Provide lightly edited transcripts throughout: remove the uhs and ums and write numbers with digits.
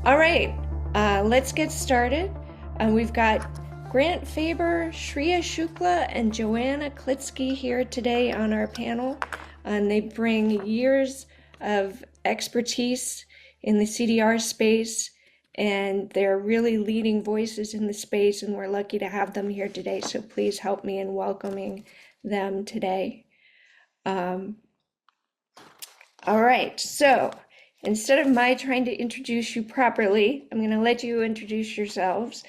All right, let's get started. We've got Grant Faber, Shreeya Shukla, and Joanna Klitzke here today on our panel. And they bring years of expertise in the CDR space, and they're really leading voices in the space, and we're lucky to have them here today. So please help me in welcoming them today. All right, so instead of my trying to introduce you properly, I'm going to let you introduce yourselves.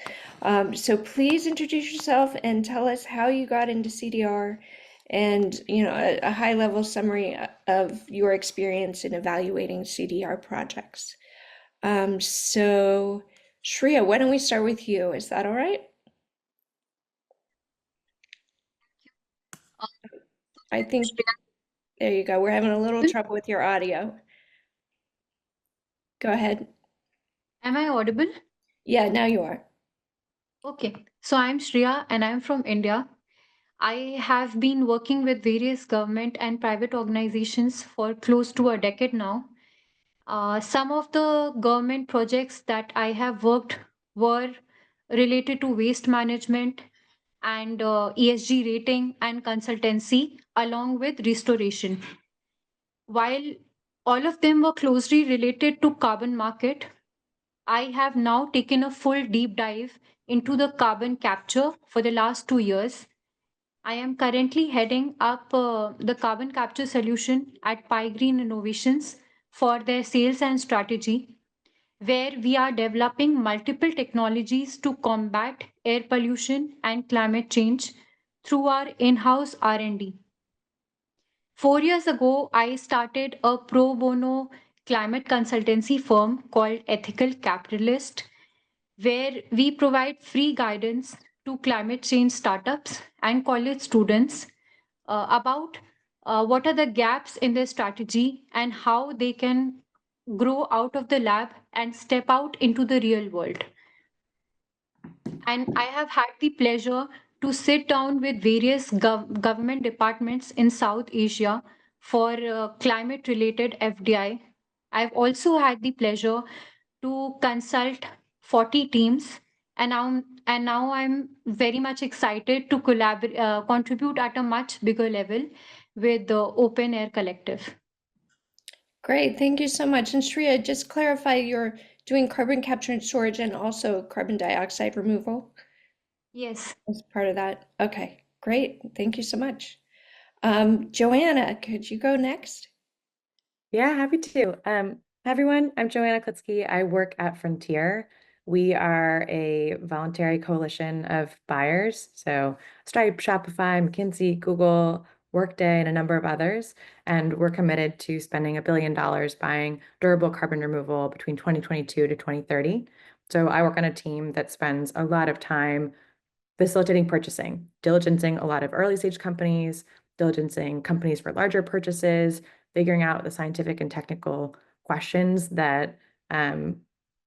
So please introduce yourself and tell us how you got into CDR and, a high-level summary of your experience in evaluating CDR projects. So Shreeya, why don't we start with you? Is that all right? I think, there you go. We're having a little trouble with your audio. Go ahead. Am I audible? Yeah, now you are. Okay, so I'm Shreya and I'm from India. I have been working with various government and private organizations for close to a decade now. Some of the government projects that I have worked were related to waste management and ESG rating and consultancy, along with restoration. While all of them were closely related to carbon market, I have now taken a full deep dive into the carbon capture for the last 2 years. I am currently heading up the carbon capture solution at Pi Green Innovations for their sales and strategy, where we are developing multiple technologies to combat air pollution and climate change through our in-house R&D. 4 years ago, I started a pro bono climate consultancy firm called Ethical Capitalist, where we provide free guidance to climate change startups and college students about what are the gaps in their strategy and how they can grow out of the lab and step out into the real world. And I have had the pleasure to sit down with various government departments in South Asia for climate related FDI. I've also had the pleasure to consult 40 teams, and now I'm very much excited to collaborate, contribute at a much bigger level with the Open Air Collective. Great, thank you so much. And Shreya, just clarify, you're doing carbon capture and storage and also carbon dioxide removal Yes. as part of that. Okay, great. Thank you so much. Joanna, could you go next? Yeah, happy to. Everyone, I'm Joanna Klitzke. I work at Frontier. We are a voluntary coalition of buyers. So Stripe, Shopify, McKinsey, Google, Workday, and a number of others. And we're committed to spending $1 billion buying durable carbon removal between 2022 to 2030. So I work on a team that spends a lot of time facilitating purchasing, diligencing a lot of early stage companies, diligencing companies for larger purchases, figuring out the scientific and technical questions that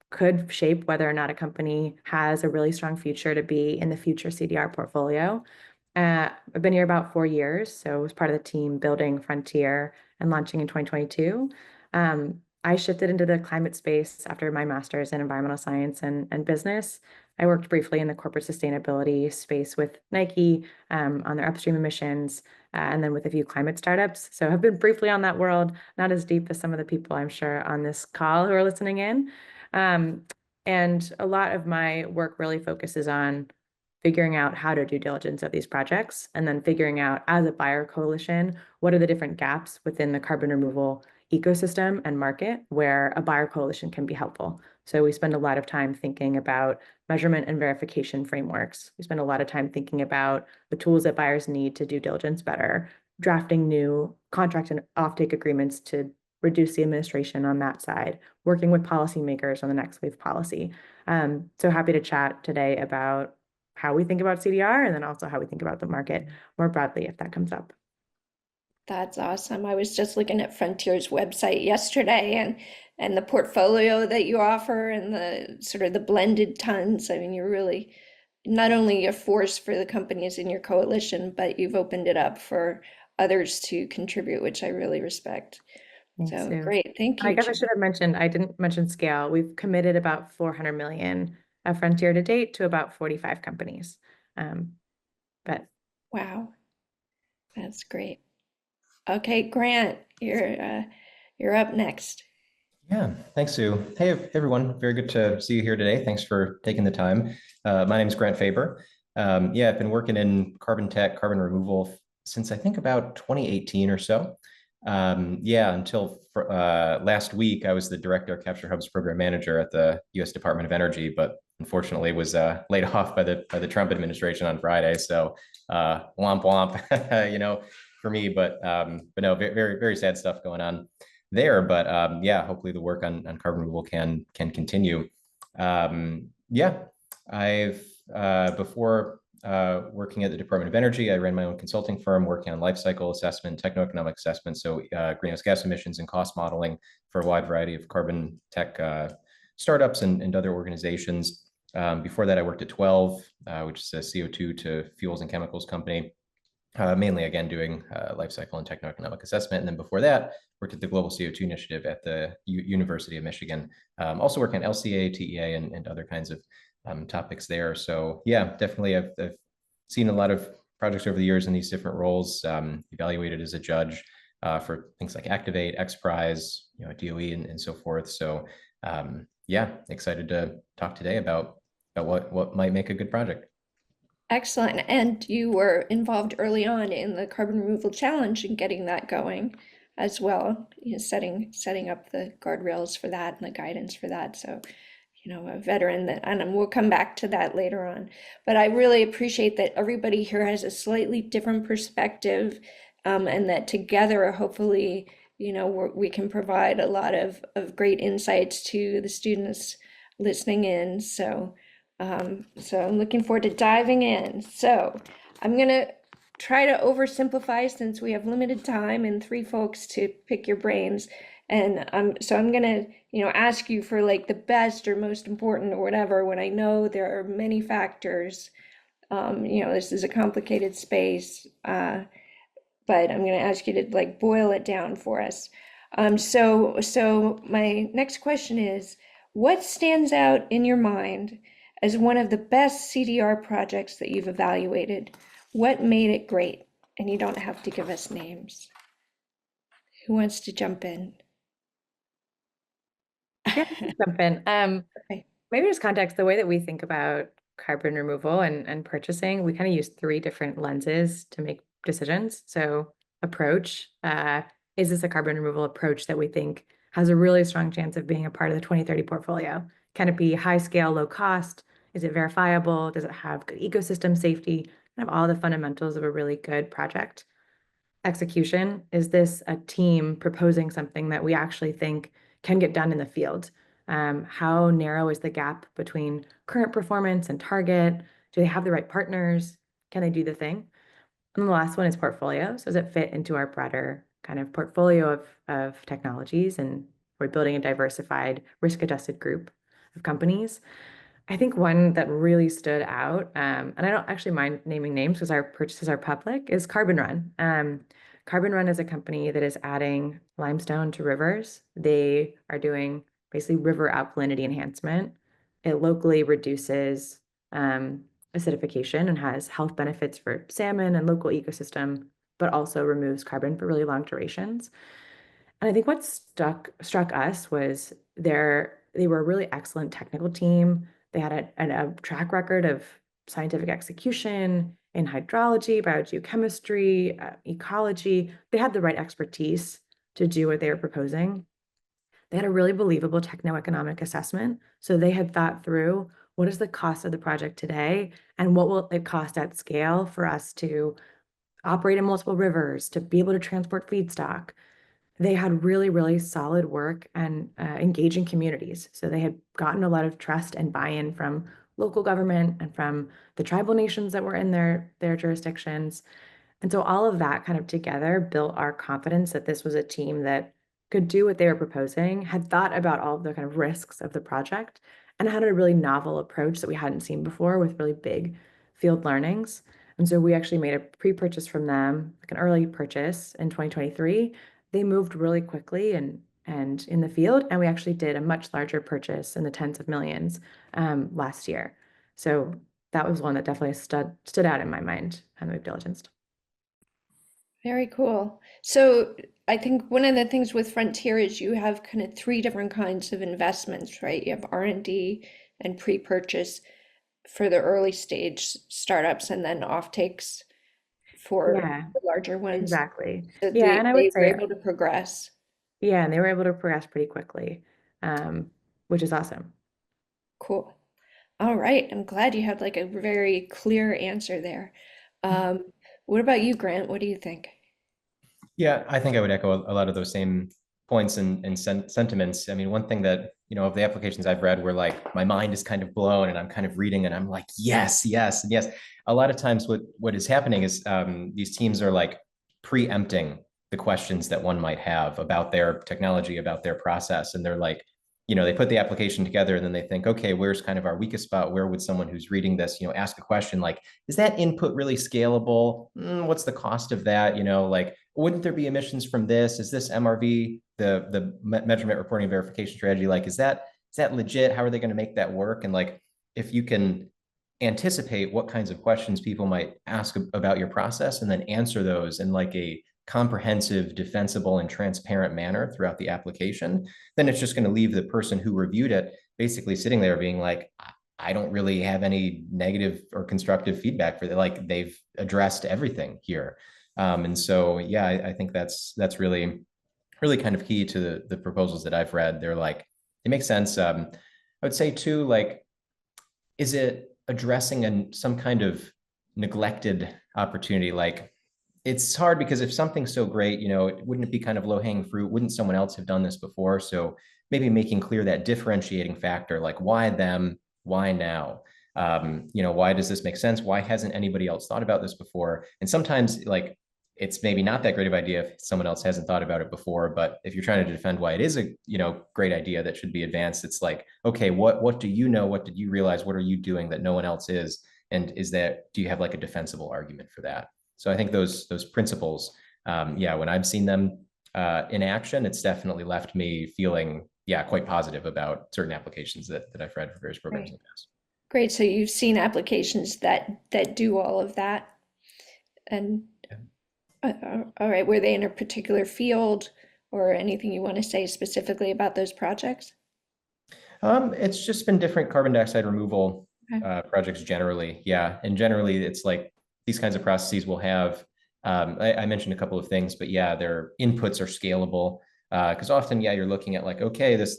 could shape whether or not a company has a really strong future to be in the future CDR portfolio. I've been here about 4 years, so I was part of the team building Frontier and launching in 2022. I shifted into the climate space after my master's in environmental science and business. I worked briefly in the corporate sustainability space with Nike on their upstream emissions, and then with a few climate startups. So I've been briefly on that world, not as deep as some of the people I'm sure on this call who are listening in. And a lot of my work really focuses on figuring out how to do diligence of these projects, and then figuring out, as a buyer coalition, what are the different gaps within the carbon removal ecosystem and market where a buyer coalition can be helpful. So we spend a lot of time thinking about measurement and verification frameworks. We spend a lot of time thinking about the tools that buyers need to do diligence better, drafting new contract and offtake agreements to reduce the administration on that side, working with policymakers on the next wave policy. So happy to chat today about how we think about CDR and then also how we think about the market more broadly if that comes up. That's awesome. I was just looking at Frontier's website yesterday and the portfolio that you offer and the sort of the blended tons. I mean, you're really not only a force for the companies in your coalition, but you've opened it up for others to contribute, which I really respect. Thanks, So Sue. great. Thank I you, guess I Jo. should have mentioned, I didn't mention scale. We've committed about 400 million of Frontier to date to about 45 companies. But Wow, that's great. Okay, Grant, you're up next. Yeah, thanks, Sue. Hey, everyone. Very good to see you here today. Thanks for taking the time. My name is Grant Faber. Yeah, I've been working in carbon tech, carbon removal since I think about 2018 or so. Yeah, until last week, I was the Director of Capture Hub's Program Manager at the U.S. Department of Energy, but unfortunately was laid off by the Trump administration on Friday. So womp womp, for me. But no, very, very, very sad stuff going on there. But yeah, hopefully the work on carbon removal can continue. Yeah, I've before working at the Department of Energy, I ran my own consulting firm working on life cycle assessment, techno-economic assessment, so greenhouse gas emissions and cost modeling for a wide variety of carbon tech startups and other organizations. Before that, I worked at 12, which is a CO2 to fuels and chemicals company. Mainly, again, doing life cycle and techno-economic assessment. And then before that, worked at the Global CO2 Initiative at the University of Michigan. Also working on LCA, TEA, and other kinds of topics there. So yeah, definitely I've seen a lot of projects over the years in these different roles, evaluated as a judge for things like Activate, X Prize, DOE, and so forth. So yeah, excited to talk today about what might make a good project. Excellent. And you were involved early on in the carbon removal challenge and getting that going as well, setting up the guardrails for that and the guidance for that. So, a veteran that, and we'll come back to that later on. But I really appreciate that everybody here has a slightly different perspective, and that together, hopefully, we can provide a lot of great insights to the students listening in. So I'm looking forward to diving in. So I'm going to try to oversimplify since we have limited time and three folks to pick your brains. And so I'm going to, ask you for like the best or most important or whatever, when I know there are many factors. This is a complicated space, but I'm going to ask you to like boil it down for us. So my next question is, what stands out in your mind as one of the best CDR projects that you've evaluated? What made it great? And you don't have to give us names. Who wants to jump in? yeah, jump in. Okay. Maybe just context, the way that we think about carbon removal and purchasing, we kind of use three different lenses to make decisions. So approach, is this a carbon removal approach that we think has a really strong chance of being a part of the 2030 portfolio? Can it be high scale, low cost? Is it verifiable? Does it have good ecosystem safety? Kind of all the fundamentals of a really good project. Execution, is this a team proposing something that we actually think can get done in the field? How narrow is the gap between current performance and target? Do they have the right partners? Can they do the thing? And the last one is portfolio. So does it fit into our broader kind of portfolio of technologies? And we're building a diversified risk-adjusted group of companies. I think one that really stood out, and I don't actually mind naming names because our purchases are public, is Carbon Run. Carbon Run is a company that is adding limestone to rivers. They are doing basically river alkalinity enhancement. It locally reduces acidification and has health benefits for salmon and local ecosystem, but also removes carbon for really long durations. And I think what struck us was they were a really excellent technical team. They had a track record of scientific execution in hydrology, biogeochemistry, ecology. They had the right expertise to do what they were proposing. They had a really believable techno-economic assessment. So they had thought through, what is the cost of the project today, and what will it cost at scale for us to operate in multiple rivers, to be able to transport feedstock. They had really, really solid work and engaging communities. So they had gotten a lot of trust and buy-in from local government and from the tribal nations that were in their jurisdictions. And so all of that kind of together built our confidence that this was a team that could do what they were proposing, had thought about all of the kind of risks of the project, and had a really novel approach that we hadn't seen before with really big field learnings. And so we actually made a pre-purchase from them, like an early purchase in 2023, they moved really quickly and in the field, and we actually did a much larger purchase in the tens of millions last year. So that was one that definitely stood out in my mind when we've diligenced. Very cool. So I think one of the things with Frontier is you have kind of three different kinds of investments, right? You have R&D and pre-purchase for the early stage startups, and then offtakes for Yeah, the larger ones. exactly. So Yeah, and I would they were say, able to progress. yeah, and they were able to progress pretty quickly, which is awesome. Cool. All right. I'm glad you had like a very clear answer there. What about you, Grant? What do you think? Yeah, I think I would echo a lot of those same points and sentiments. I mean, one thing that, of the applications I've read where like my mind is kind of blown and I'm kind of reading and I'm like, yes, yes, and yes. A lot of times what is happening is these teams are like preempting the questions that one might have about their technology, about their process. And they're like, they put the application together and then they think, okay, where's kind of our weakest spot? Where would someone who's reading this, ask a question like, is that input really scalable? What's the cost of that? Like, wouldn't there be emissions from this? Is this MRV, the measurement reporting and verification strategy? Like, is that legit? How are they going to make that work? And like, if you can anticipate what kinds of questions people might ask about your process and then answer those in like a comprehensive, defensible, and transparent manner throughout the application, then it's just going to leave the person who reviewed it basically sitting there being like, I don't really have any negative or constructive feedback for that. Like they've addressed everything here. And so, yeah, I think that's really, really kind of key to the proposals that I've read. They're like, it makes sense. I would say too, like, is it addressing some kind of neglected opportunity? Like, it's hard because if something's so great, wouldn't it be kind of low hanging fruit? Wouldn't someone else have done this before? So maybe making clear that differentiating factor, like why them, why now? Why does this make sense? Why hasn't anybody else thought about this before? And sometimes like it's maybe not that great of idea if someone else hasn't thought about it before, but if you're trying to defend why it is a great idea that should be advanced, it's like, okay, what do you know? What did you realize? What are you doing that no one else is? And do you have like a defensible argument for that? So I think those principles, when I've seen them in action, it's definitely left me feeling, quite positive about certain applications that I've read for various programs in the past. Great. So you've seen applications that do all of that, and all right, were they in a particular field or anything you want to say specifically about those projects? It's just been different carbon dioxide removal projects generally. Yeah, and generally it's like these kinds of processes will have, I mentioned a couple of things, but yeah, their inputs are scalable. Because often, you're looking at like, okay, this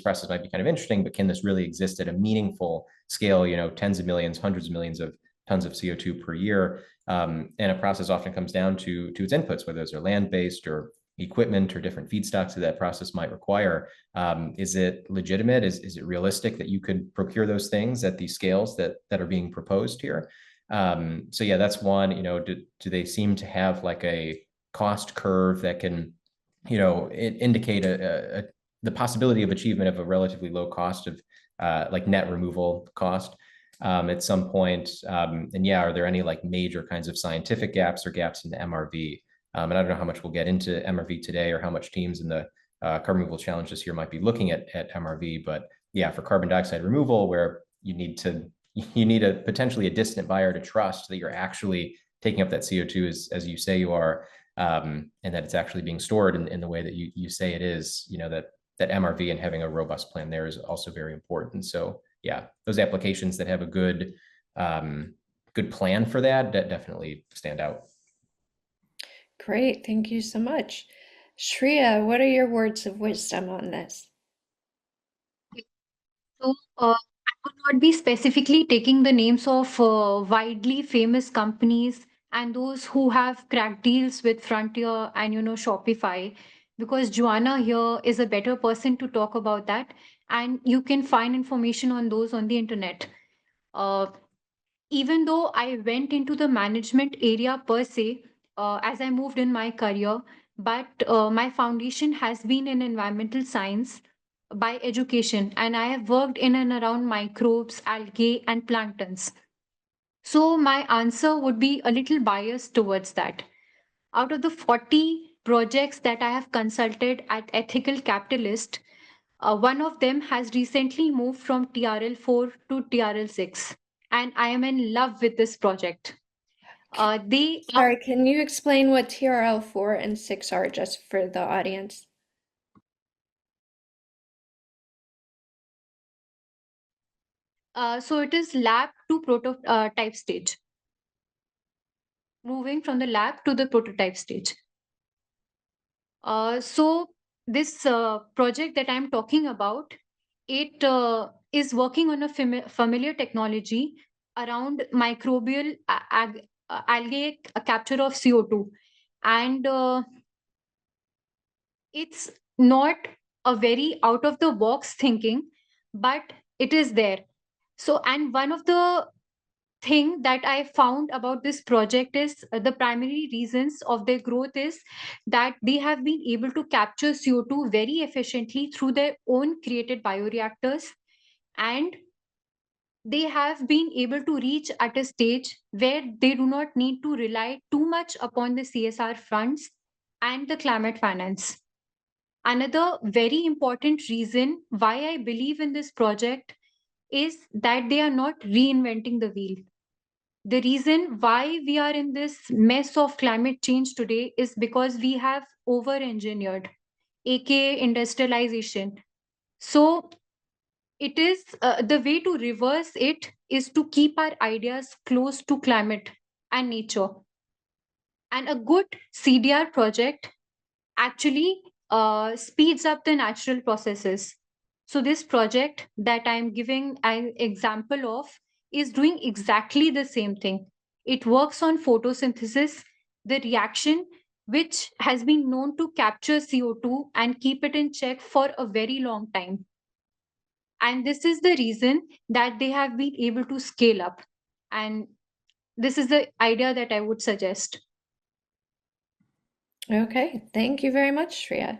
process might be kind of interesting, but can this really exist at a meaningful scale? Tens of millions, hundreds of millions of tons of CO2 per year, and a process often comes down to its inputs, whether those are land-based or equipment or different feedstocks that process might require. Is it legitimate? Is it realistic that you could procure those things at these scales that are being proposed here? So yeah, that's one. Do they seem to have like a cost curve that can indicate the possibility of achievement of a relatively low cost of like net removal cost at some point? And yeah, are there any like major kinds of scientific gaps or gaps in the MRV? And I don't know how much we'll get into MRV today or how much teams in the carbon removal challenge this year might be looking at MRV, but yeah, for carbon dioxide removal, where you need potentially a distant buyer to trust that you're actually taking up that CO2 as you say you are, and that it's actually being stored in the way that you say it is, that MRV and having a robust plan there is also very important. So yeah, those applications that have a good plan for that definitely stand out. Great, thank you so much. Shreeya, what are your words of wisdom on this? So, I would not be specifically taking the names of widely famous companies and those who have cracked deals with Frontier and Shopify, because Joanna here is a better person to talk about that, and you can find information on those on the internet. Even though I went into the management area per se, as I moved in my career, but my foundation has been in environmental science by education, and I have worked in and around microbes, algae, and planktons. So my answer would be a little biased towards that. Out of the 40 projects that I have consulted at Ethical Capitalist, one of them has recently moved from TRL 4 to TRL 6, and I am in love with this project. Sorry, can you explain what TRL 4 and 6 are just for the audience? So it is lab to prototype stage. Moving from the lab to the prototype stage. So this project that I'm talking about, it is working on a familiar technology around microbial algae capture of CO2. And it's not a very out of the box thinking, but it is there. So, and one of the thing that I found about this project is the primary reasons of their growth is that they have been able to capture CO2 very efficiently through their own created bioreactors, and they have been able to reach at a stage where they do not need to rely too much upon the CSR funds and the climate finance. Another very important reason why I believe in this project is that they are not reinventing the wheel. The reason why we are in this mess of climate change today is because we have over engineered, aka industrialization. So it is the way to reverse it is to keep our ideas close to climate and nature. And a good CDR project actually speeds up the natural processes. So this project that I'm giving an example of is doing exactly the same thing. It works on photosynthesis, the reaction which has been known to capture CO2 and keep it in check for a very long time. And this is the reason that they have been able to scale up. And this is the idea that I would suggest. Okay, thank you very much, Shreeya.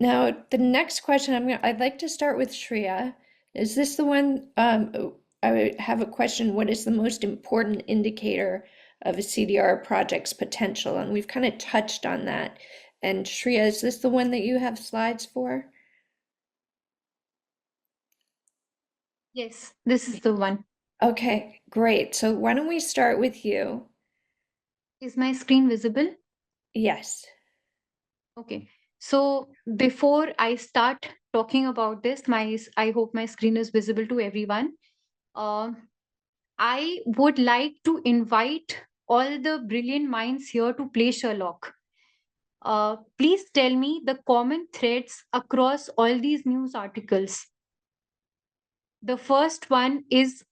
Now, the next question I'd like to start with Shreeya. Is this the one, I would have a question, what is the most important indicator of a CDR project's potential? And we've kind of touched on that. And Shreeya, is this the one that you have slides for? Yes, this is the one. Okay, great. So why don't we start with you? Is my screen visible? Yes. Okay. So before I start talking about this, I hope my screen is visible to everyone. I would like to invite all the brilliant minds here to play Sherlock. Please tell me the common threads across all these news articles. The first one is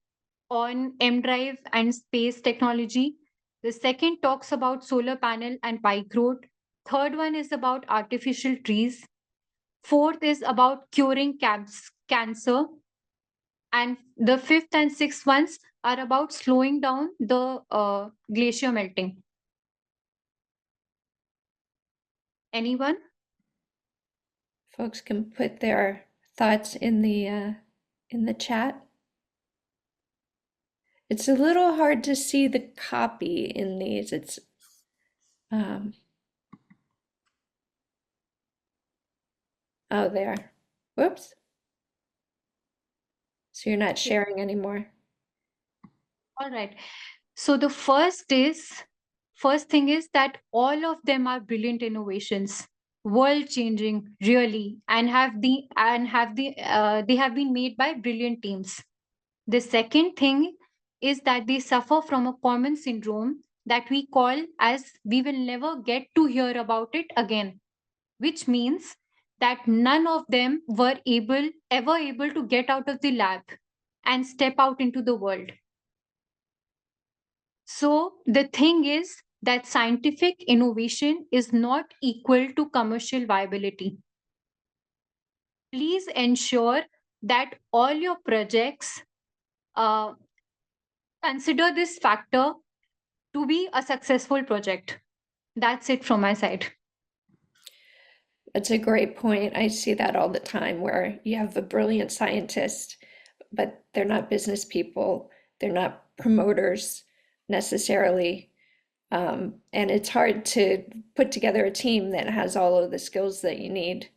on M drive and space technology. The second talks about solar panel and bike road. Third one is about artificial trees. Fourth is about curing cancer. And the fifth and sixth ones are about slowing down the glacier melting. Anyone? Folks can put their thoughts in the chat. It's a little hard to see the copy in these. It's oh, there. Whoops. So you're not sharing anymore. All right. So the first thing is that all of them are brilliant innovations, world changing really, and they have been made by brilliant teams. The second thing is that they suffer from a common syndrome that we call as we will never get to hear about it again, which means that none of them were ever able to get out of the lab and step out into the world. So the thing is that scientific innovation is not equal to commercial viability. Please ensure that all your projects consider this factor to be a successful project. That's it from my side. That's a great point. I see that all the time where you have a brilliant scientist, but they're not business people. They're not promoters necessarily. And it's hard to put together a team that has all of the skills that you need.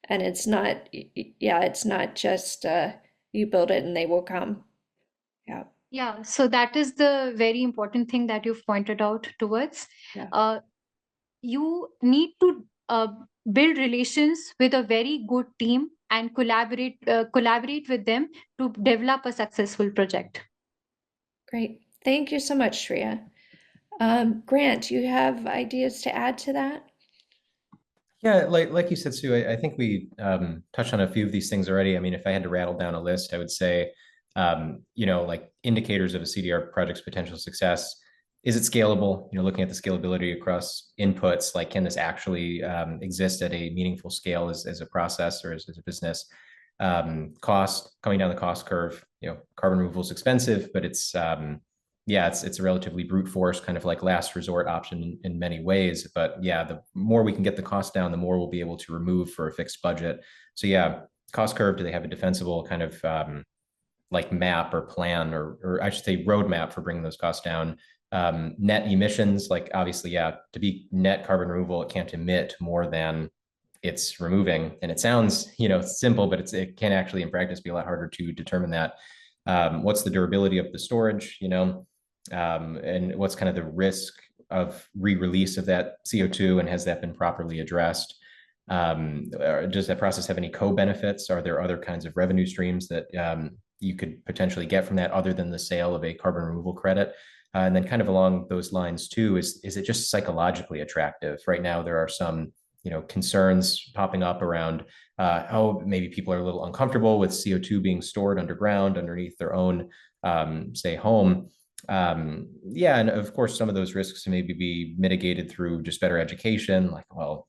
And it's not, yeah, it's not just you build it and they will come. Yeah. Yeah, so that is the very important thing that you've pointed out towards. Yeah. You need to build relations with a very good team and collaborate with them to develop a successful project. Great. Thank you so much, Shreeya. Grant, you have ideas to add to that? Yeah, like you said, Sue, I think we touched on a few of these things already. I mean, if I had to rattle down a list, I would say, like indicators of a CDR project's potential success. Is it scalable? Looking at the scalability across inputs, like can this actually exist at a meaningful scale as a process or as a business? Cost, coming down the cost curve, carbon removal is expensive, but it's a relatively brute force kind of like last resort option in many ways. But yeah, the more we can get the cost down, the more we'll be able to remove for a fixed budget. So yeah, cost curve, do they have a defensible kind of like map or plan, or I should say roadmap for bringing those costs down? Net emissions, like obviously, yeah, to be net carbon removal, it can't emit more than it's removing. And it sounds, simple, but it can actually in practice be a lot harder to determine that. What's the durability of the storage, and what's kind of the risk of re-release of that CO2, and has that been properly addressed? Does that process have any co-benefits? Are there other kinds of revenue streams that you could potentially get from that other than the sale of a carbon removal credit? And then kind of along those lines too, is it just psychologically attractive? Right now, there are some concerns popping up around maybe people are a little uncomfortable with CO2 being stored underground underneath their own, say, home. Yeah, and of course, some of those risks maybe be mitigated through just better education. Like, well,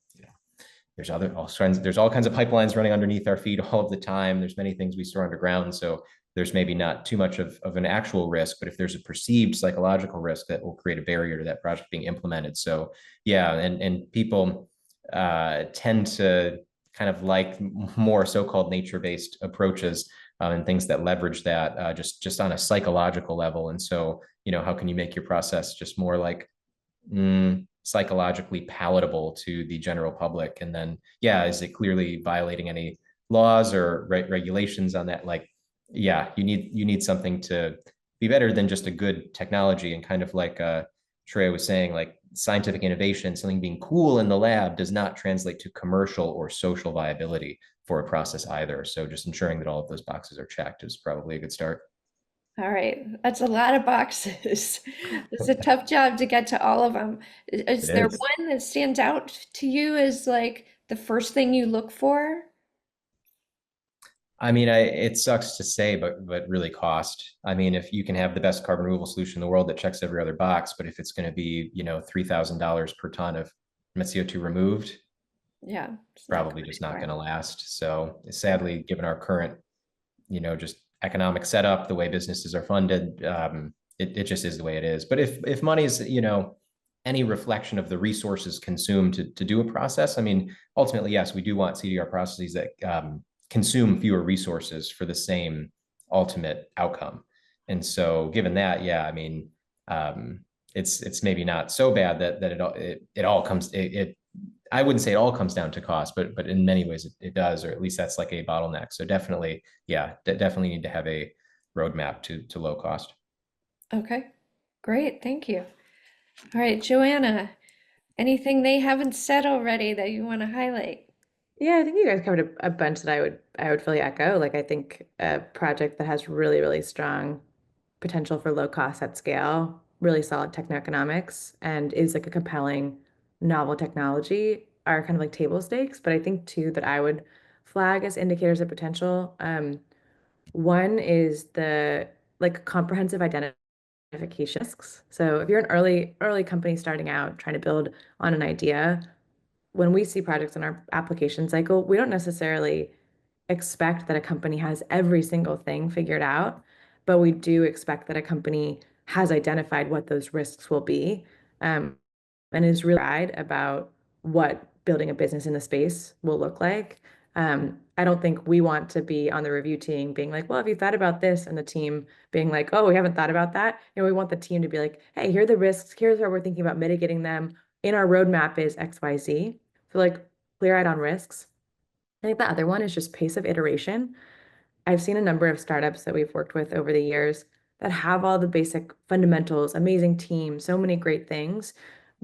there's all kinds of pipelines running underneath our feet all of the time. There's many things we store underground, so there's maybe not too much of an actual risk, but if there's a perceived psychological risk, that will create a barrier to that project being implemented. So yeah, and people tend to kind of like more so-called nature-based approaches and things that leverage that just on a psychological level. And so, how can you make your process just more like psychologically palatable to the general public? And then, yeah, is it clearly violating any laws or regulations on that? Like, yeah, you need something to be better than just a good technology. And kind of like Shreeya was saying, like scientific innovation, something being cool in the lab does not translate to commercial or social viability for a process either. So just ensuring that all of those boxes are checked is probably a good start. All right, that's a lot of boxes. It's a tough job to get to all of them. Is there one that stands out to you as like the first thing you look for? I mean, it sucks to say, but really cost. I mean, if you can have the best carbon removal solution in the world that checks every other box, but if it's going to be, $3,000 per ton of CO2 removed, Yeah, probably just not going to last. So sadly, given our current, just economic setup, the way businesses are funded, it just is the way it is. But if money is, any reflection of the resources consumed to do a process, I mean, ultimately, yes, we do want CDR processes that consume fewer resources for the same ultimate outcome. And so given that, yeah, I mean, it's maybe not so bad that it all comes, I wouldn't say it all comes down to cost, but in many ways it does, or at least that's like a bottleneck. So definitely, yeah, definitely need to have a roadmap to low cost. Okay, great, thank you. All right, Joanna, anything they haven't said already that you want to highlight? Yeah, I think you guys covered a bunch that I would fully echo. Like, I think a project that has really, really strong potential for low cost at scale, really solid techno-economics, and is like a compelling novel technology are kind of like table stakes. But I think two that I would flag as indicators of potential. One is the like comprehensive identification risks. So if you're an early company starting out trying to build on an idea, when we see projects in our application cycle, we don't necessarily expect that a company has every single thing figured out, but we do expect that a company has identified what those risks will be, and is really right about what building a business in the space will look like. I don't think we want to be on the review team being like, well, have you thought about this? And the team being like, oh, we haven't thought about that. We want the team to be like, hey, here are the risks. Here's how we're thinking about mitigating them. In our roadmap is XYZ. So like clear-eyed on risks. I think the other one is just pace of iteration. I've seen a number of startups that we've worked with over the years that have all the basic fundamentals, amazing team, so many great things,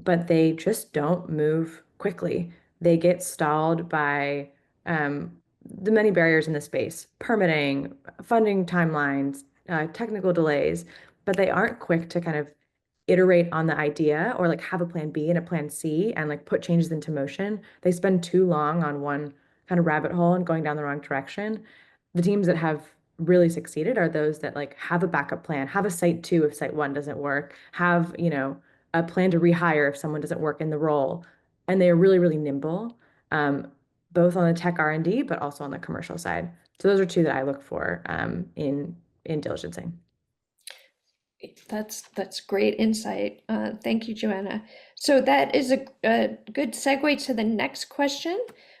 but they just don't move quickly. They get stalled by the many barriers in the space, permitting, funding timelines, technical delays, but they aren't quick to kind of iterate on the idea or like have a plan B and a plan C and like put changes into motion. They spend too long on one kind of rabbit hole and going down the wrong direction. The teams that have really succeeded are those that like have a backup plan, have a site 2 if site 1 doesn't work, have, a plan to rehire if someone doesn't work in the role. And they are really, really nimble, both on the tech R&D, but also on the commercial side. So those are two that I look for in diligencing. That's great insight. Thank you, Joanna. So that is a good segue to the next question,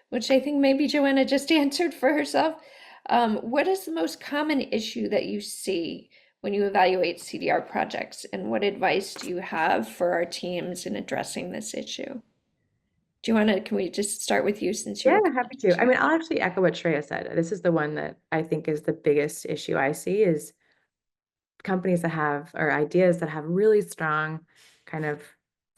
which I think maybe Joanna just answered for herself. What is the most common issue that you see when you evaluate CDR projects, and what advice do you have for our teams in addressing this issue? Joanna, can we just start with you since you're— Yeah, happy to. I mean, I'll actually echo what Shreya said. This is the one that I think is the biggest issue I see is companies that have, or ideas that have really strong kind of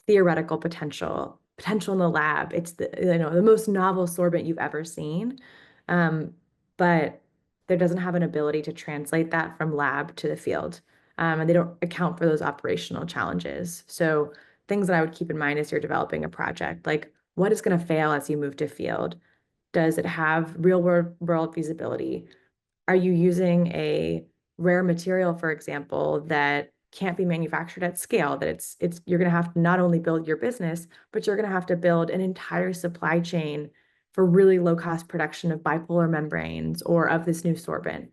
theoretical potential in the lab. It's the most novel sorbent you've ever seen. But there doesn't have an ability to translate that from lab to the field. And they don't account for those operational challenges. So things that I would keep in mind as you're developing a project, like what is going to fail as you move to field? Does it have real world feasibility? Are you using a rare material, for example, that can't be manufactured at scale, that it's you're going to have to not only build your business, but you're going to have to build an entire supply chain for really low cost production of bipolar membranes or of this new sorbent.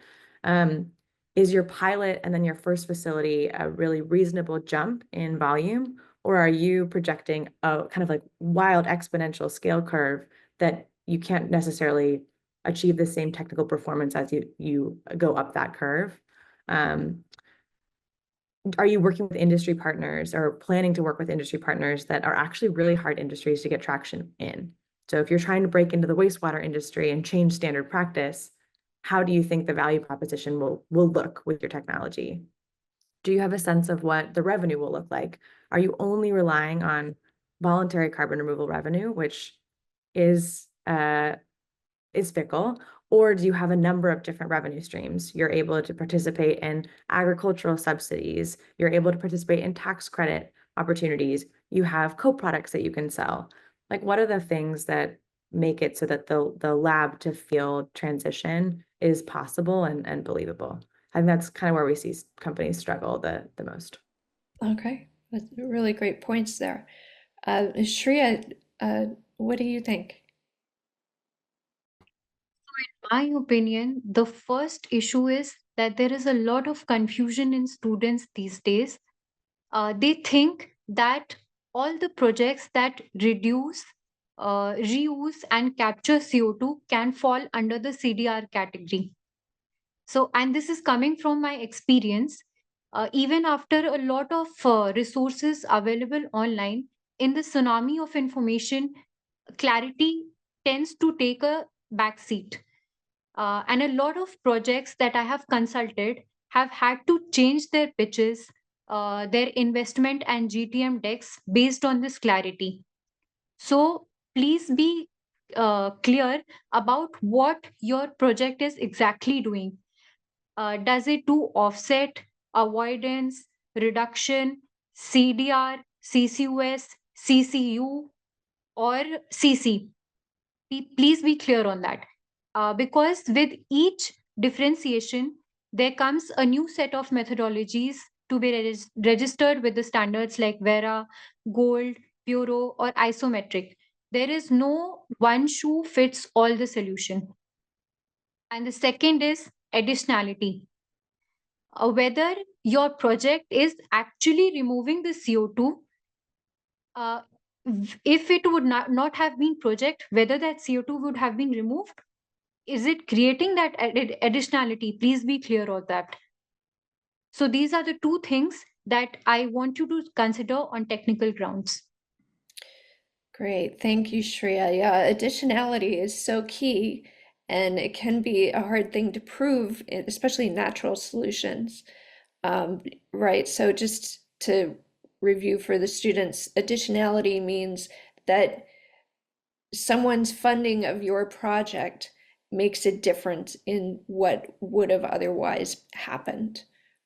Is your pilot and then your first facility a really reasonable jump in volume, or are you projecting a kind of like wild exponential scale curve that you can't necessarily achieve the same technical performance as you go up that curve? Are you working with industry partners or planning to work with industry partners that are actually really hard industries to get traction in? So if you're trying to break into the wastewater industry and change standard practice, how do you think the value proposition will look with your technology? Do you have a sense of what the revenue will look like? Are you only relying on voluntary carbon removal revenue, which is fickle, or do you have a number of different revenue streams? You're able to participate in agricultural subsidies. You're able to participate in tax credit opportunities. You have co-products that you can sell. Like, what are the things that make it so that the lab to field transition is possible and believable? I think that's kind of where we see companies struggle the most. Okay, that's really great points there. Shreya, what do you think? In my opinion, the first issue is that there is a lot of confusion in students these days. They think that all the projects that reduce, reuse, and capture CO2 can fall under the CDR category. So, and this is coming from my experience. Even after a lot of resources available online, in the tsunami of information, clarity tends to take a backseat. And a lot of projects that I have consulted have had to change their pitches, their investment and GTM decks based on this clarity. So please be clear about what your project is exactly doing. Does it do offset, avoidance, reduction, CDR, CCUS, CCU, or CC? Please be clear on that. Because with each differentiation, there comes a new set of methodologies to be registered with the standards like Vera, Gold, Puro, or Isometric. There is no one shoe fits all the solution. And the second is additionality. Whether your project is actually removing the CO2, if it would not have been project, whether that CO2 would have been removed, is it creating that additionality? Please be clear on that. So these are the two things that I want you to consider on technical grounds. Great. Thank you, Shreeya. Yeah, additionality is so key, and it can be a hard thing to prove, especially natural solutions. Right. So just to review for the students, additionality means that someone's funding of your project makes a difference in what would have otherwise happened,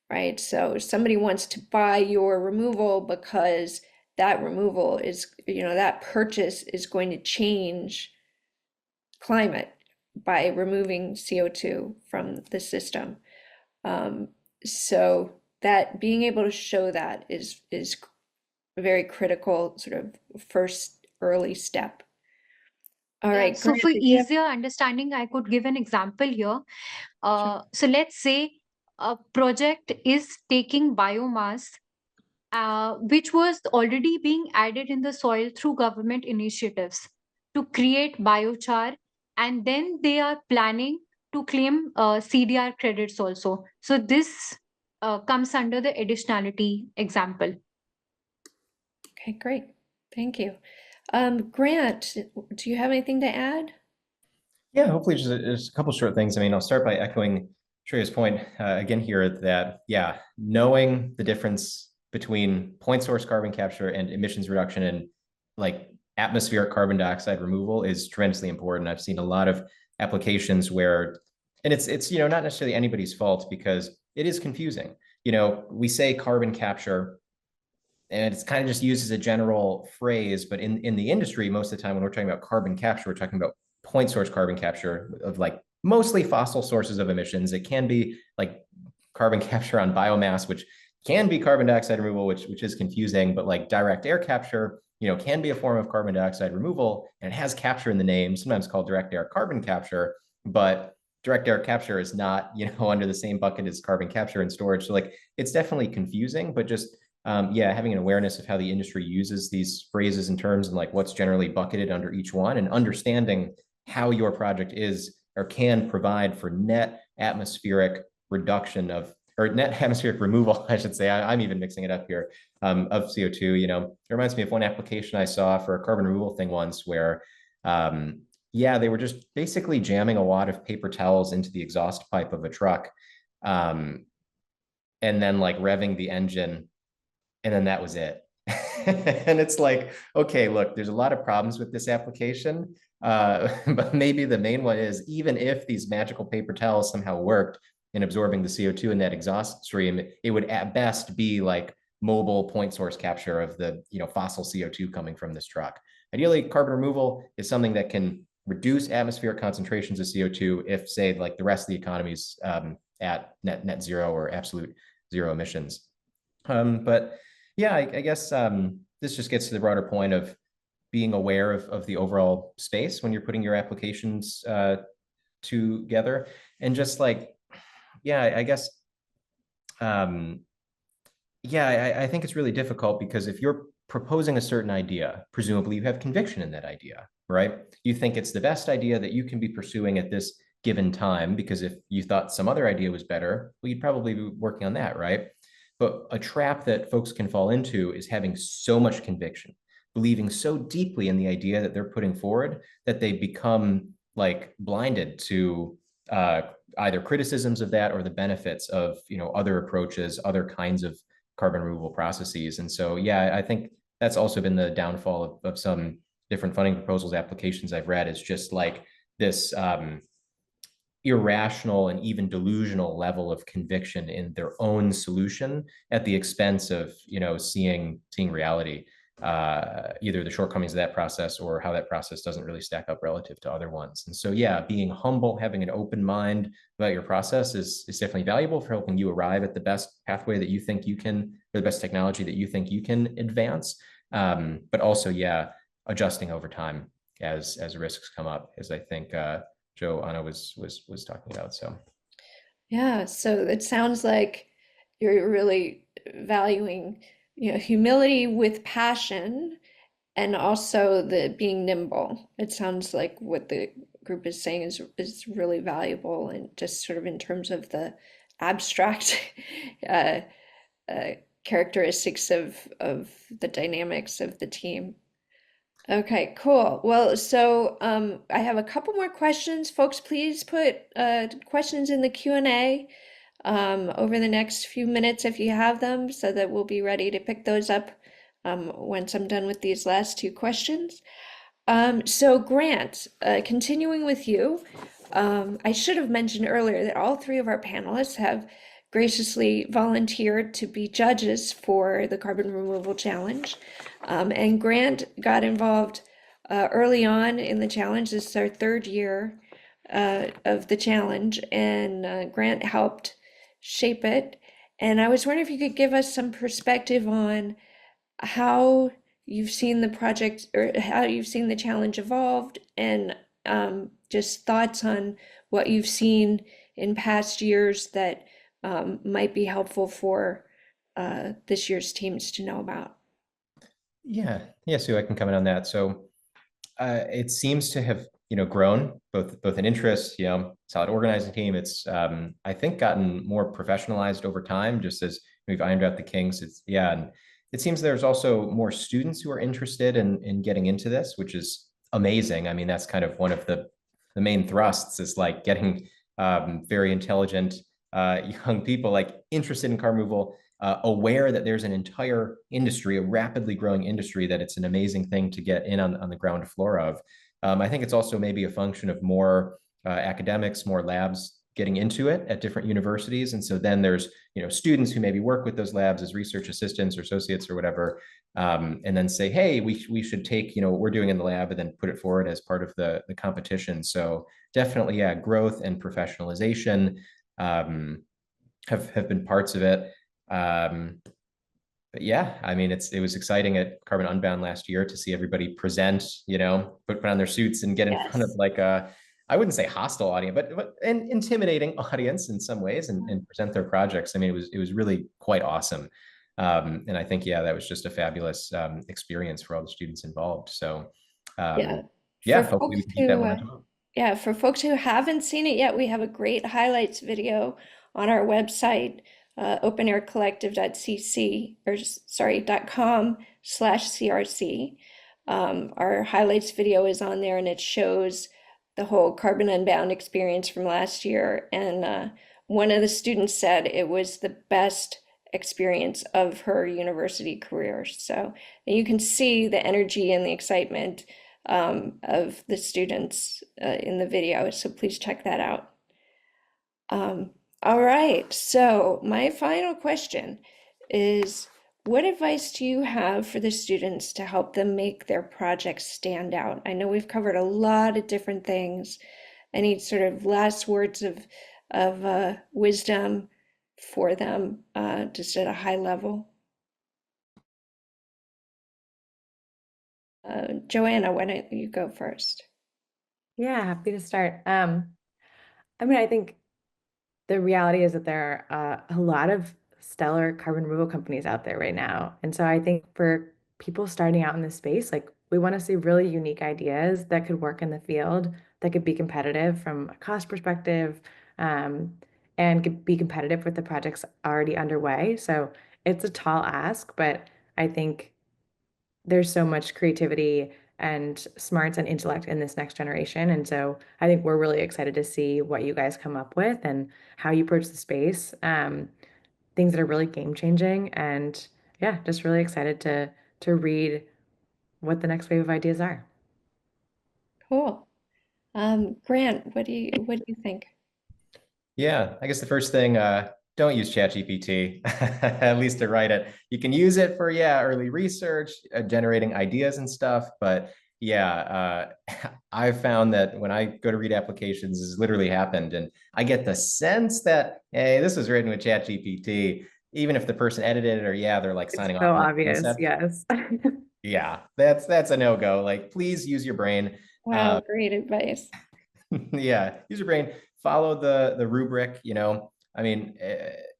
right? So somebody wants to buy your removal because that removal is, that purchase is going to change climate by removing CO2 from the system. So that being able to show that is a very critical sort of first early step. All right, So Grant, for did you have- easier understanding, I could give an example here. Sure. So let's say a project is taking biomass, which was already being added in the soil through government initiatives to create biochar, and then they are planning to claim CDR credits also. So this comes under the additionality example. Okay, great. Thank you. Grant, do you have anything to add? Yeah, hopefully just a couple short things. I mean, I'll start by echoing Shreya's point again here that, yeah, knowing the difference between point source carbon capture and emissions reduction and like atmospheric carbon dioxide removal is tremendously important. I've seen a lot of applications where, and it's not necessarily anybody's fault because it is confusing. We say carbon capture, and it's kind of just used as a general phrase, but in the industry, most of the time when we're talking about carbon capture, we're talking about point source carbon capture of like mostly fossil sources of emissions. It can be like carbon capture on biomass, which can be carbon dioxide removal, which is confusing, but like direct air capture, can be a form of carbon dioxide removal, and it has capture in the name, sometimes called direct air carbon capture, but direct air capture is not, under the same bucket as carbon capture and storage. So like, it's definitely confusing, but just having an awareness of how the industry uses these phrases and terms and like what's generally bucketed under each one, and understanding how your project is or can provide for net atmospheric reduction or net atmospheric removal, I should say. I'm even mixing it up here, of CO2. It reminds me of one application I saw for a carbon removal thing once where, they were just basically jamming a wad of paper towels into the exhaust pipe of a truck, and then like revving the engine, and then that was it. And it's like, okay, look, there's a lot of problems with this application, but maybe the main one is, even if these magical paper towels somehow worked in absorbing the CO2 in that exhaust stream, it would at best be like mobile point source capture of the fossil CO2 coming from this truck. Ideally, carbon removal is something that can reduce atmospheric concentrations of CO2 if, say, like the rest of the economy's at net zero or absolute zero emissions. But yeah, I guess this just gets to the broader point of being aware of the overall space when you're putting your applications together. And just like, I guess, I think it's really difficult because if you're proposing a certain idea, presumably you have conviction in that idea, right? You think it's the best idea that you can be pursuing at this given time, because if you thought some other idea was better, well, you'd probably be working on that, right? But a trap that folks can fall into is having so much conviction, believing so deeply in the idea that they're putting forward that they become like blinded to either criticisms of that or the benefits of other approaches, other kinds of carbon removal processes. And so, I think that's also been the downfall of some different funding proposals applications I've read, is just like this irrational and even delusional level of conviction in their own solution at the expense of seeing reality, either the shortcomings of that process or how that process doesn't really stack up relative to other ones. And so being humble, having an open mind about your process is definitely valuable for helping you arrive at the best pathway that you think you can, or the best technology that you think you can advance, but also adjusting over time as risks come up, as I think Joanna was talking about. So so it sounds like you're really valuing humility with passion, and also the being nimble. It sounds like what the group is saying is really valuable, and just sort of in terms of the abstract characteristics of the dynamics of the team. Okay, cool. Well, so I have a couple more questions. Folks, please put questions in the Q&A over the next few minutes if you have them, so that we'll be ready to pick those up once I'm done with these last two questions. So Grant, continuing with you, I should have mentioned earlier that all three of our panelists have graciously volunteered to be judges for the Carbon Removal Challenge. And Grant got involved early on in the challenge. This is our third year of the challenge, and Grant helped shape it. And I was wondering if you could give us some perspective on how you've seen the project, or how you've seen the challenge evolved, and just thoughts on what you've seen in past years that might be helpful for this year's teams to know about. Yeah, Sue, I can comment on that. So it seems to have, grown both in interest, solid organizing team. It's I think gotten more professionalized over time, just as we've ironed out the kinks. And it seems there's also more students who are interested in getting into this, which is amazing. I mean, that's kind of one of the main thrusts, is like getting very intelligent young people like interested in carbon removal, aware that there's an entire industry, a rapidly growing industry, that it's an amazing thing to get in on the ground floor of. I think it's also maybe a function of more academics, more labs getting into it at different universities. And so then there's, students who maybe work with those labs as research assistants or associates or whatever, and then say, hey, we should take, what we're doing in the lab and then put it forward as part of the competition. So definitely, yeah, growth and professionalization have been parts of it. But yeah, I mean, it was exciting at Carbon Unbound last year to see everybody present, put on their suits and get in front of like I wouldn't say hostile audience, but an intimidating audience in some ways, and present their projects. I mean, it was really quite awesome. And I think, that was just a fabulous experience for all the students involved. So hopefully we can keep that momentum up. Yeah, for folks who haven't seen it yet, we have a great highlights video on our website, openaircollective.com/CRC. Our highlights video is on there, and it shows the whole Carbon Unbound experience from last year. And one of the students said it was the best experience of her university career. So you can see the energy and the excitement of the students in the video. So please check that out. All right, so my final question is, what advice do you have for the students to help them make their projects stand out? I know we've covered a lot of different things. Any sort of last words of wisdom for them, just at a high level? Joanna, why don't you go first? Yeah, happy to start. I think the reality is that there are a lot of stellar carbon removal companies out there right now. And so I think for people starting out in this space, like, we want to see really unique ideas that could work in the field, that could be competitive from a cost perspective, and could be competitive with the projects already underway. So it's a tall ask, but I think there's so much creativity and smarts and intellect in this next generation. And so I think we're really excited to see what you guys come up with and how you approach the space, things that are really game changing. And yeah, just really excited to read what the next wave of ideas are. Cool. Grant, what do you think? Yeah, I guess the first thing, don't use ChatGPT, at least to write it. You can use it for, early research, generating ideas and stuff. But I've found that when I go to read applications, this has literally happened. And I get the sense that, hey, this was written with ChatGPT, even if the person edited it, or they're like signing off. So obvious, yes. Yeah, that's a no-go. Like, please use your brain. Wow, great advice. Yeah, use your brain, follow the rubric, I mean,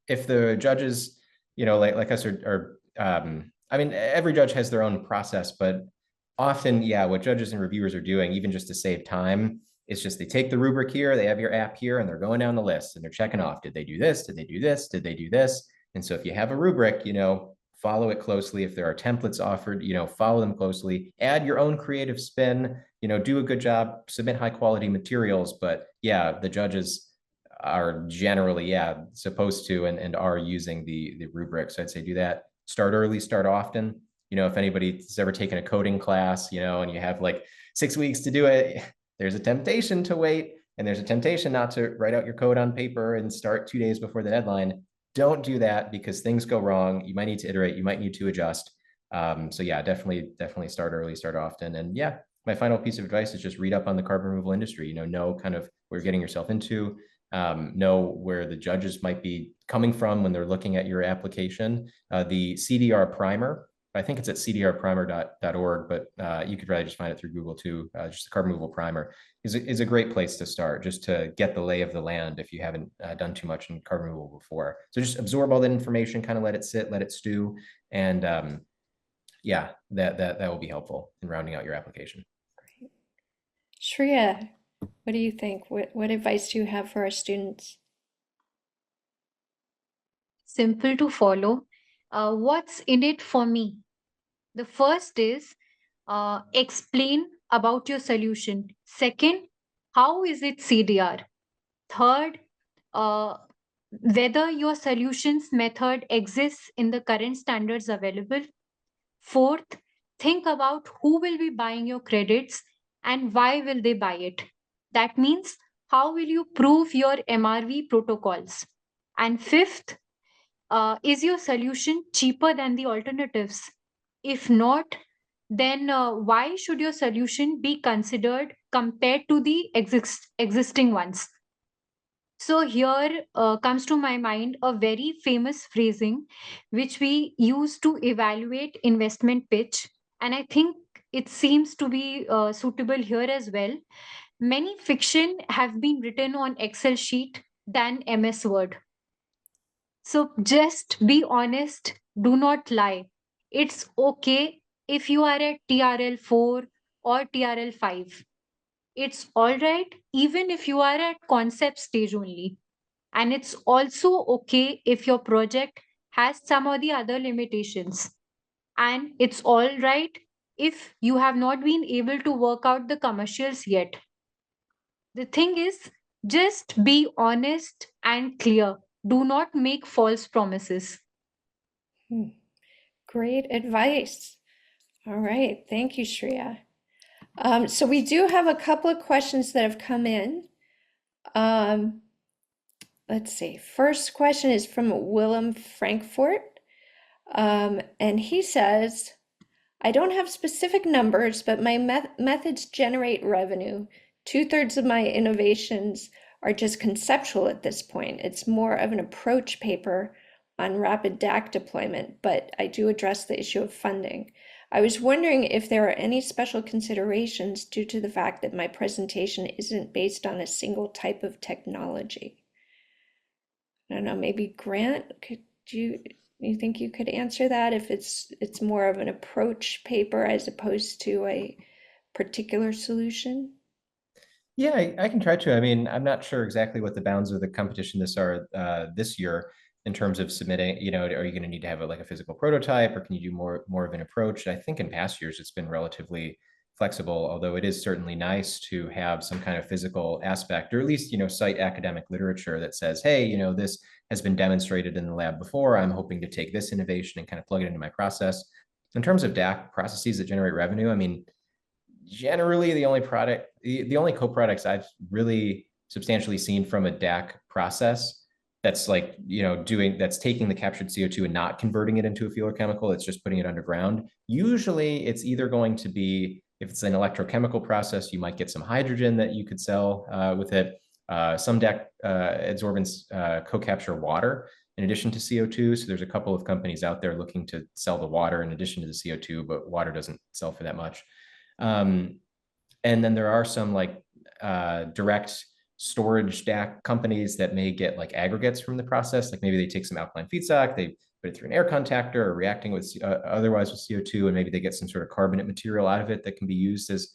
if the judges, like us are every judge has their own process, but often, what judges and reviewers are doing, even just to save time, It's just they take the rubric here, they have your app here, and they're going down the list and they're checking off. Did they do this? Did they do this? Did they do this? And so if you have a rubric, follow it closely. If there are templates offered, follow them closely. Add your own creative spin, do a good job, submit high quality materials. But yeah, the judges are generally, supposed to and are using the rubric. So I'd say do that. Start early, start often. If anybody's ever taken a coding class, and you have like 6 weeks to do it, there's a temptation to wait, and there's a temptation not to write out your code on paper and start 2 days before the deadline. Don't do that because things go wrong. You might need to iterate, you might need to adjust. So yeah, definitely start early, start often. And yeah, my final piece of advice is just read up on the carbon removal industry, know kind of what you're getting yourself into, know where the judges might be coming from when they're looking at your application. The CDR primer, I think it's at cdrprimer.org, but you could probably just find it through Google too. Just the carbon removal primer is a great place to start, just to get the lay of the land if you haven't done too much in carbon removal before. So just absorb all that information, kind of let it sit, let it stew, and yeah, that will be helpful in rounding out your application. Great. Shreeya, what do you think? What advice do you have for our students? Simple to follow. What's in it for me? The first is explain about your solution. Second, how is it CDR? Third, whether your solutions method exists in the current standards available. Fourth, think about who will be buying your credits and why will they buy it. That means how will you prove your MRV protocols? And fifth, is your solution cheaper than the alternatives? If not, then why should your solution be considered compared to the existing ones? So here comes to my mind a very famous phrasing which we use to evaluate investment pitch. And I think it seems to be suitable here as well. Many fiction have been written on Excel sheet than MS Word. So just be honest, do not lie. It's okay if you are at TRL 4 or TRL 5. It's all right even if you are at concept stage only. And it's also okay if your project has some of the other limitations. And it's all right if you have not been able to work out the commercials yet. The thing is, just be honest and clear. Do not make false promises. Great advice. All right. Thank you, Shreeya. So we do have a couple of questions that have come in. Let's see. First question is from Willem Frankfurt. And he says, I don't have specific numbers, but my methods generate revenue. 2/3 of my innovations are just conceptual at this point. It's more of an approach paper on rapid DAC deployment, but I do address the issue of funding. I was wondering if there are any special considerations due to the fact that my presentation isn't based on a single type of technology. I don't know, maybe Grant, you think you could answer that if it's more of an approach paper as opposed to a particular solution? Yeah, I can try to. I mean, I'm not sure exactly what the bounds of the competition this year in terms of submitting. Are you going to need to have a physical prototype, or can you do more of an approach? I think in past years it's been relatively flexible, although it is certainly nice to have some kind of physical aspect, or at least cite academic literature that says, hey, this has been demonstrated in the lab before. I'm hoping to take this innovation and kind of plug it into my process. In terms of DAC processes that generate revenue, I mean, generally the only co-products I've really substantially seen from a DAC process that's that's taking the captured CO2 and not converting it into a fuel or chemical, it's just putting it underground. Usually it's either going to be, if it's an electrochemical process, you might get some hydrogen that you could sell with it. Some DAC adsorbents co-capture water in addition to CO2. So there's a couple of companies out there looking to sell the water in addition to the CO2, but water doesn't sell for that much. And then there are some direct storage DAC companies that may get aggregates from the process. Maybe they take some alkaline feedstock, they put it through an air contactor or reacting with otherwise with CO2, and maybe they get some sort of carbonate material out of it that can be used as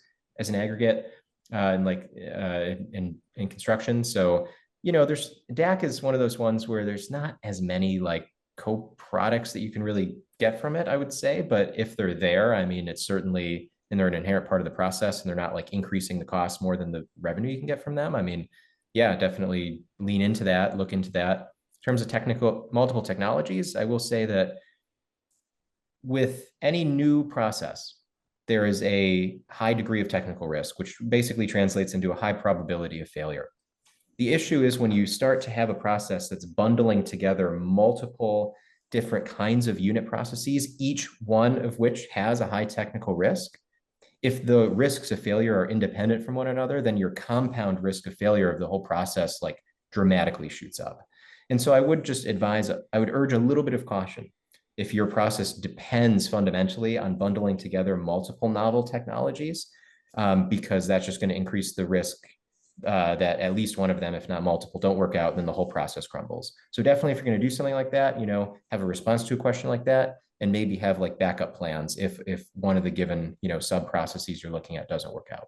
an aggregate. in construction. So, there's DAC is one of those ones where there's not as many like co-products that you can really get from it, I would say. But if they're there, I mean, it's certainly, and they're an inherent part of the process, and they're not like increasing the cost more than the revenue you can get from them. I mean, yeah, definitely lean into that, look into that. In terms of multiple technologies, I will say that with any new process, there is a high degree of technical risk, which basically translates into a high probability of failure. The issue is when you start to have a process that's bundling together multiple different kinds of unit processes, each one of which has a high technical risk. If the risks of failure are independent from one another, then your compound risk of failure of the whole process like dramatically shoots up. And so I would urge a little bit of caution. If your process depends fundamentally on bundling together multiple novel technologies, because that's just going to increase the risk that at least one of them, if not multiple, don't work out, then the whole process crumbles. So definitely, if you're going to do something like that, have a response to a question like that, and maybe have like backup plans if one of the given sub processes you're looking at doesn't work out.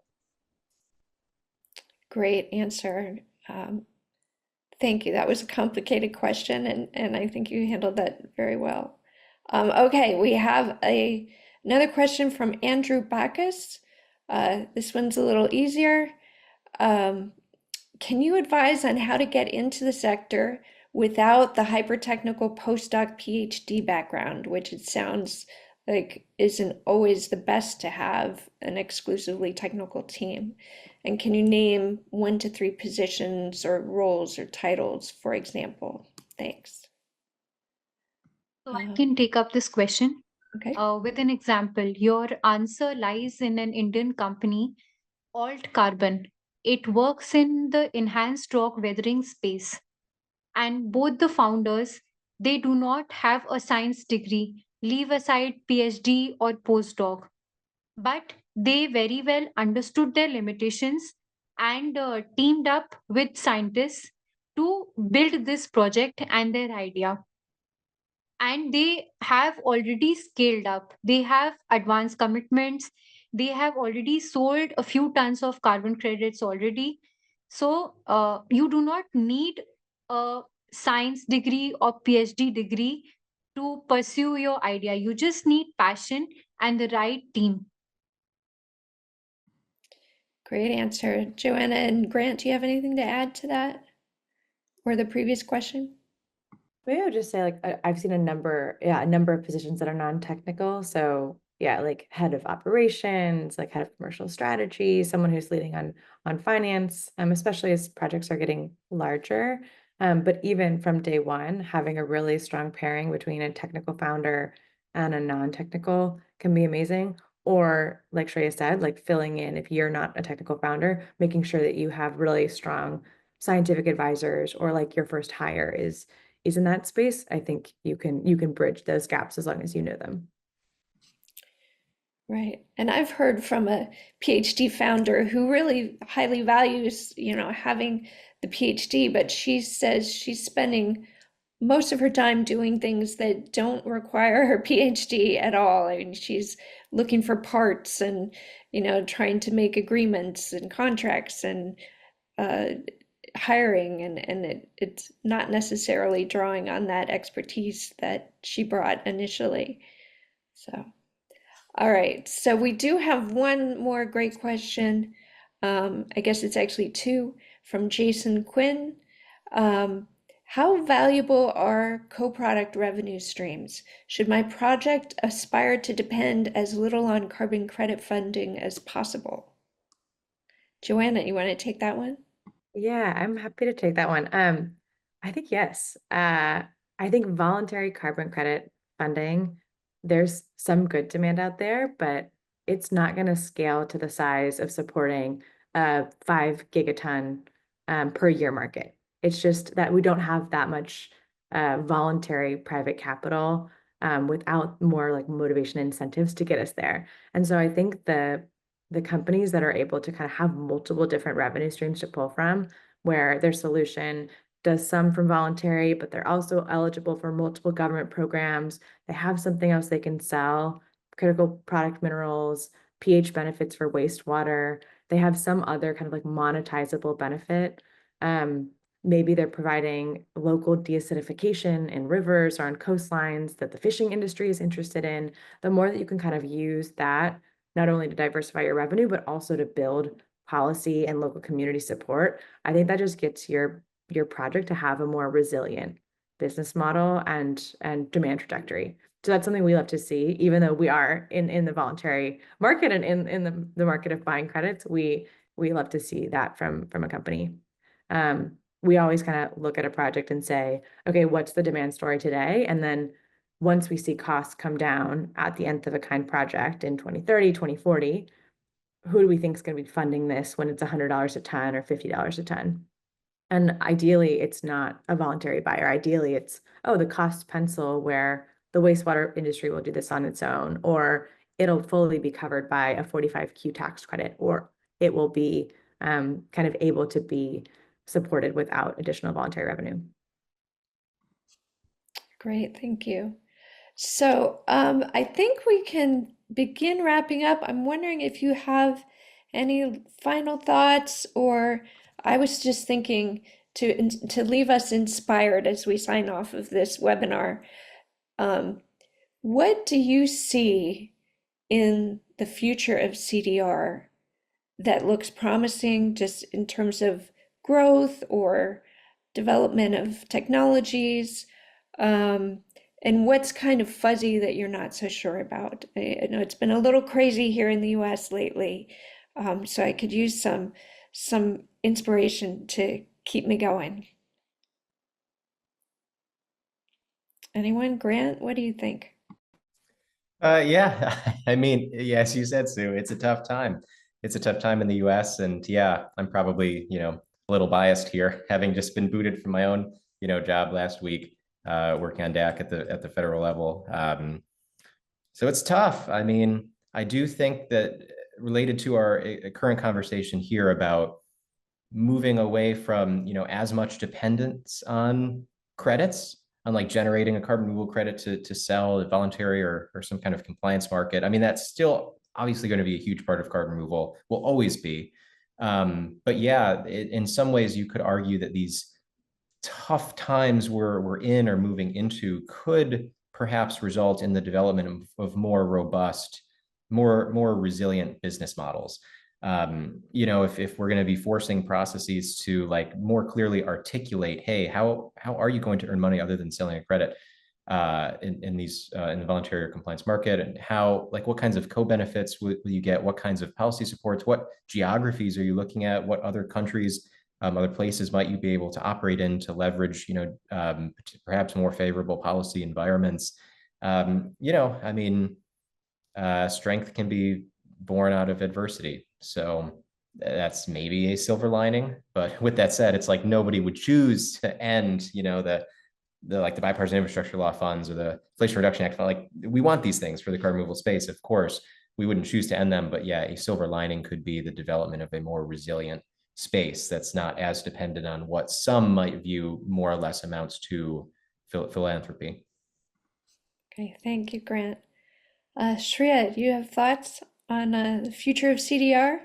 Great answer. Thank you. That was a complicated question, and I think you handled that very well. Okay, we have another question from Andrew Bacchus. This one's a little easier. Can you advise on how to get into the sector without the hyper-technical postdoc PhD background, which it sounds like isn't always the best to have an exclusively technical team? And can you name 1 to 3 positions or roles or titles, for example? Thanks. So I can take up this question. Okay. With an example, your answer lies in an Indian company, Alt Carbon. It works in the enhanced rock weathering space. And both the founders, they do not have a science degree, leave aside PhD or postdoc. But they very well understood their limitations and teamed up with scientists to build this project and their idea. And they have already scaled up. They have advanced commitments. They have already sold a few tons of carbon credits already. So you do not need a science degree or PhD degree to pursue your idea. You just need passion and the right team. Great answer. Joanna and Grant, do you have anything to add to that or the previous question? Maybe I would just say like I've seen a number of positions that are non-technical. So yeah, like head of operations, like head of commercial strategy, someone who's leading on finance, especially as projects are getting larger. But even from day one, having a really strong pairing between a technical founder and a non-technical can be amazing. Or like Shreeya said, like filling in if you're not a technical founder, making sure that you have really strong scientific advisors, or like your first hire is in that space. I think you can bridge those gaps as long as you know them. Right. And I've heard from a PhD founder who really highly values, having the PhD, but she says she's spending most of her time doing things that don't require her PhD at all. I mean, she's looking for parts and, trying to make agreements and contracts and hiring, and it's not necessarily drawing on that expertise that she brought initially. So, all right. So we do have one more great question. I guess it's actually 2 from Jason Quinn. How valuable are co-product revenue streams? Should my project aspire to depend as little on carbon credit funding as possible? Joanna, you want to take that one? Yeah, I'm happy to take that one. I think yes. I think voluntary carbon credit funding, there's some good demand out there, but it's not going to scale to the size of supporting a 5 gigaton per year market. It's just that we don't have that much voluntary private capital without more like motivation incentives to get us there. And so I think the companies that are able to kind of have multiple different revenue streams to pull from, where their solution does some from voluntary, but they're also eligible for multiple government programs. They have something else they can sell, critical product minerals, pH benefits for wastewater. They have some other kind of like monetizable benefit. Maybe they're providing local deacidification in rivers or on coastlines that the fishing industry is interested in. The more that you can kind of use that, not only to diversify your revenue, but also to build policy and local community support, I think that just gets your project to have a more resilient business model and demand trajectory. So that's something we love to see, even though we are in the voluntary market and in the market of buying credits, we love to see that from a company. We always kind of look at a project and say, okay, what's the demand story today? And then once we see costs come down at the nth of a kind project in 2030, 2040, who do we think is going to be funding this when it's $100 a ton or $50 a ton? And ideally, it's not a voluntary buyer. Ideally, it's, oh, the cost pencil where the wastewater industry will do this on its own, or it'll fully be covered by a 45Q tax credit, or it will be kind of able to be supported without additional voluntary revenue. Great, thank you. So I think we can begin wrapping up. I'm wondering if you have any final thoughts, or I was just thinking to leave us inspired as we sign off of this webinar. What do you see in the future of CDR that looks promising, just in terms of growth or development of technologies? And what's kind of fuzzy that you're not so sure about? I know it's been a little crazy here in the US lately, so I could use some inspiration to keep me going. Anyone? Grant, what do you think? Yeah, I mean, yes, you said, Sue, it's a tough time. It's a tough time in the US. And yeah, I'm probably, a little biased here, having just been booted from my own, job last week, working on DAC at the federal level. So it's tough. I mean, I do think that related to our current conversation here about moving away from, as much dependence on credits, on like generating a carbon removal credit to sell a voluntary or some kind of compliance market. I mean, that's still obviously going to be a huge part of carbon removal, will always be. But yeah, in some ways you could argue that these tough times we're in or moving into could perhaps result in the development of more robust, more resilient business models. If we're going to be forcing processes to like more clearly articulate, hey, how are you going to earn money other than selling a credit in the voluntary or compliance market, and what kinds of co-benefits will you get, what kinds of policy supports, what geographies are you looking at, what other countries, other places might you be able to operate in to leverage, perhaps more favorable policy environments. I mean, strength can be born out of adversity. So that's maybe a silver lining. But with that said, it's like nobody would choose to end, the bipartisan infrastructure law funds or the Inflation Reduction Act. Like, we want these things for the carbon removal space, of course. We wouldn't choose to end them, but yeah, a silver lining could be the development of a more resilient space that's not as dependent on what some might view more or less amounts to philanthropy. Okay, thank you, Grant. Shreeya, do you have thoughts on the future of CDR?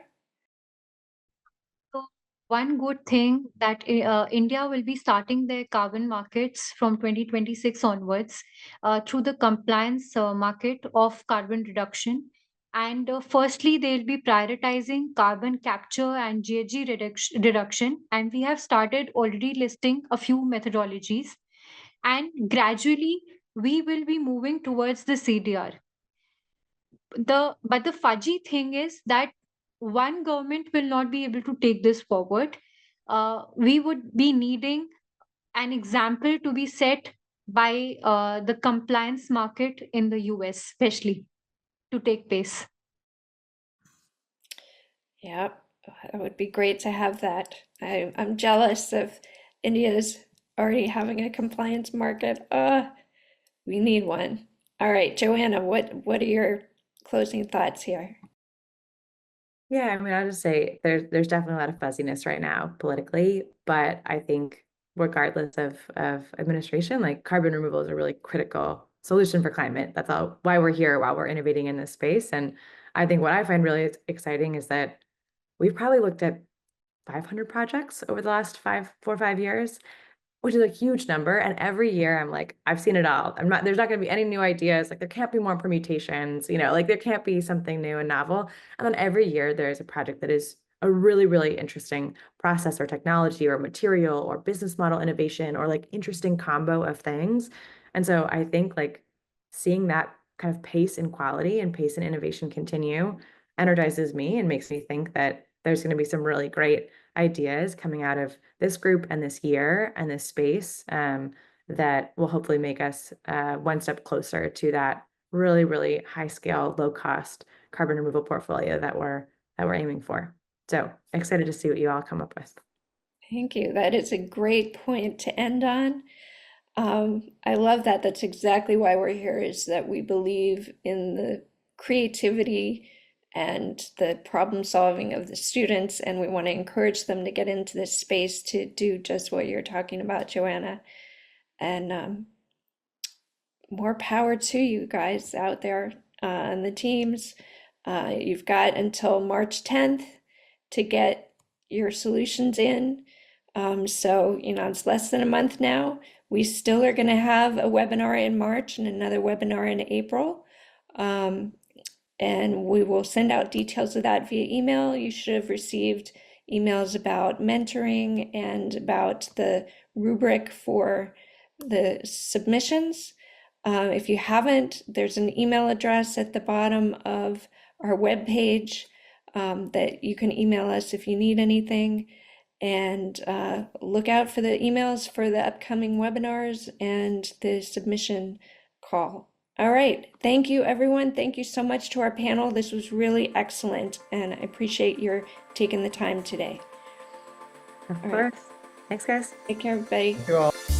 So one good thing that India will be starting their carbon markets from 2026 onwards through the compliance market of carbon reduction. And firstly, they'll be prioritizing carbon capture and GHG reduction. And we have started already listing a few methodologies. And gradually, we will be moving towards the CDR. But the fudgy thing is that one government will not be able to take this forward. We would be needing an example to be set by the compliance market in the US, especially, to take place. Yeah, it would be great to have that. I'm jealous of India's already having a compliance market. We need one. All right, Joanna, what are your closing thoughts here? Yeah, I mean, I'll just say there's definitely a lot of fuzziness right now politically, but I think regardless of administration, like carbon removal is a really critical solution for climate. That's all why we're here, while we're innovating in this space. And I think what I find really exciting is that we've probably looked at 500 projects over the last 4 or 5 years, which is a huge number. And every year I'm like, I've seen it all. There's not going to be any new ideas. Like there can't be more permutations, like there can't be something new and novel. And then every year there's a project that is a really, really interesting process or technology or material or business model innovation or like interesting combo of things. And so I think like seeing that kind of pace and quality and pace and innovation continue energizes me and makes me think that there's going to be some really great ideas coming out of this group and this year and this space that will hopefully make us one step closer to that really, really high scale, low cost carbon removal portfolio that we're aiming for. So excited to see what you all come up with. Thank you. That is a great point to end on. I love that. That's exactly why we're here, is that we believe in the creativity and the problem solving of the students, and we want to encourage them to get into this space to do just what you're talking about, Joanna. And more power to you guys out there and the teams. You've got until March 10th to get your solutions in. So, it's less than a month now. We still are going to have a webinar in March and another webinar in April. And we will send out details of that via email. You should have received emails about mentoring and about the rubric for the submissions. If you haven't, there's an email address at the bottom of our webpage that you can email us if you need anything. And look out for the emails for the upcoming webinars and the submission call. All right. Thank you, everyone. Thank you so much to our panel. This was really excellent, and I appreciate your taking the time today. Of course. Thanks, guys. Take care, everybody. Thank you all.